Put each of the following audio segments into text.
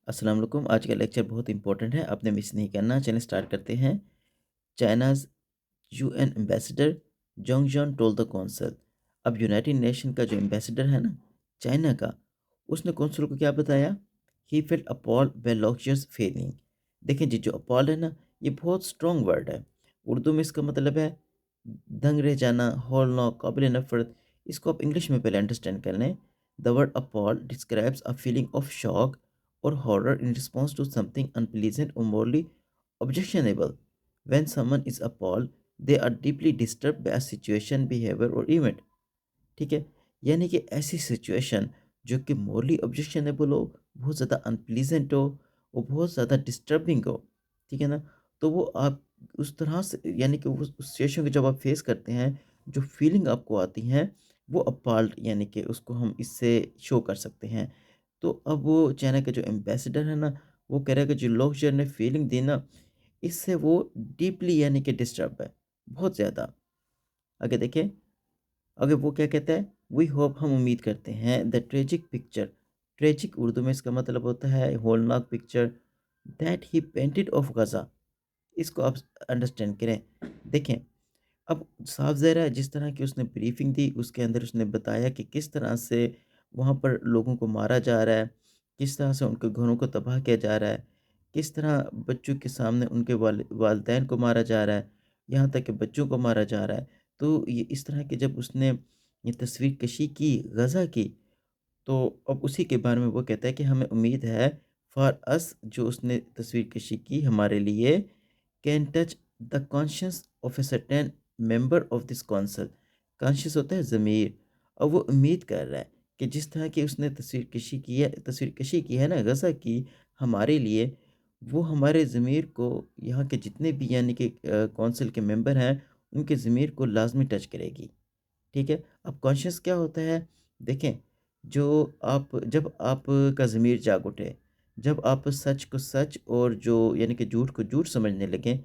अस्सलाम वालेकुम। आज का लेक्चर बहुत इंपॉर्टेंट है, आपने मिस नहीं करना। चलिए स्टार्ट करते हैं। China's UN ambassador Zhang Jun told the council. अब यूनाइटेड नेशन का जो एम्बेसडर है ना चाइना का, उसने कौंसल को क्या बताया? He felt appalled by lectures failing. देखें जी, जो अपॉल्ड है ना, ये बहुत स्ट्रॉन्ग वर्ड है। उर्दू में इसका मतलब है दंग रह जाना, हौलनाक, काबिल नफरत। इसको आप इंग्लिश में पहले अंडरस्टैंड कर लें। The word appalled describes a feeling of shock or horror in response to something unpleasant or morally objectionable. When someone is appalled, they are deeply disturbed by a situation, behavior or event. ठीक है, यानी कि ऐसी situation जो कि Morli objectionable हो, बहुत ज़्यादा अनप्लीजेंट हो और बहुत ज़्यादा डिस्टर्बिंग हो, ठीक है ना? तो वो आप उस तरह से, यानी कि उस सिचुएशन को जब आप फेस करते हैं, जो फीलिंग आपको आती हैं, वो अपाल्ड, यानी कि उसको हम इससे शो कर सकते हैं। तो अब वो चाइना के जो एम्बेसडर है ना, वो कह रहा है कि जो लोग जो ने फीलिंग दी ना, इससे वो डीपली, यानी कि डिस्टर्ब है, बहुत ज़्यादा। आगे देखिए, आगे वो क्या कहता है? वी होप, हम उम्मीद करते हैं, the tragic picture. Tragic Urdu में इसका मतलब होता है होलनाक picture, that he painted of Gaza. इसको आप अंडरस्टैंड करें। देखें, अब साफ ज़ाहिर है, जिस तरह की उसने ब्रीफिंग दी, उसके अंदर उसने बताया कि किस तरह से वहाँ पर लोगों को मारा जा रहा है, किस तरह से उनके घरों को तबाह किया जा रहा है, किस तरह बच्चों के सामने उनके वालिदैन को मारा जा रहा है, यहाँ तक कि बच्चों को मारा जा रहा है। तो ये इस तरह की जब उसने ये तस्वीर कशी की, गज़ा की, तो अब उसी के बारे में वो कहता है कि हमें उम्मीद है, फॉर अस, जो उसने तस्वीर कशी की हमारे लिए, can touch the conscious of a certain member of this council. Conscious होता है ज़मीर। और वो उम्मीद कर रहा है कि जिस तरह की उसने तस्वीर कशी की है ना गज़ा की हमारे लिए, वो हमारे ज़मीर को, यहाँ के जितने भी, यानी कि कौंसल के मेंबर हैं, उनके ज़मीर को लाज़मी टच करेगी। ठीक है? अब कॉन्शियस क्या होता है? देखें, जो आप जब आपका ज़मीर जाग उठे, जब आप सच को सच और जो, यानी कि झूठ को झूठ समझने लगें,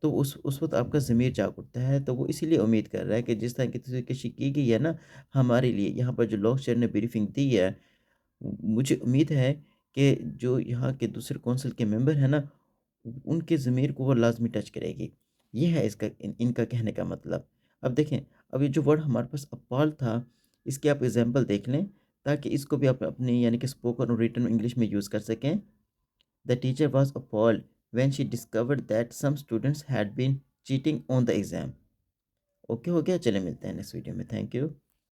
तो उस वक़्त आपका ज़मीर जाग उठता है। तो वो इसीलिए उम्मीद कर रहा है कि जिस तरह की तस्वीरकशी की गई है ना हमारे लिए, यहाँ पर जो लोग ने ब्रीफिंग दी है, मुझे उम्मीद है कि जो यहाँ के दूसरे कौंसिल के मेंबर हैं ना, उनके ज़मीर को वो लाज़मी टच करेगी। ये है इसका इनका कहने का मतलब। अब देखें, अब ये जो वर्ड हमारे पास अपॉल था, इसके आप एग्ज़ाम्पल देख लें, ताकि इसको भी आप अपनी, यानी कि स्पोकन और रिटन इंग्लिश में यूज़ कर सकें। The teacher was appalled when she discovered that some students had been cheating on the exam. Okay हो गया? चलिए मिलते हैं नेक्स्ट वीडियो में। Thank you.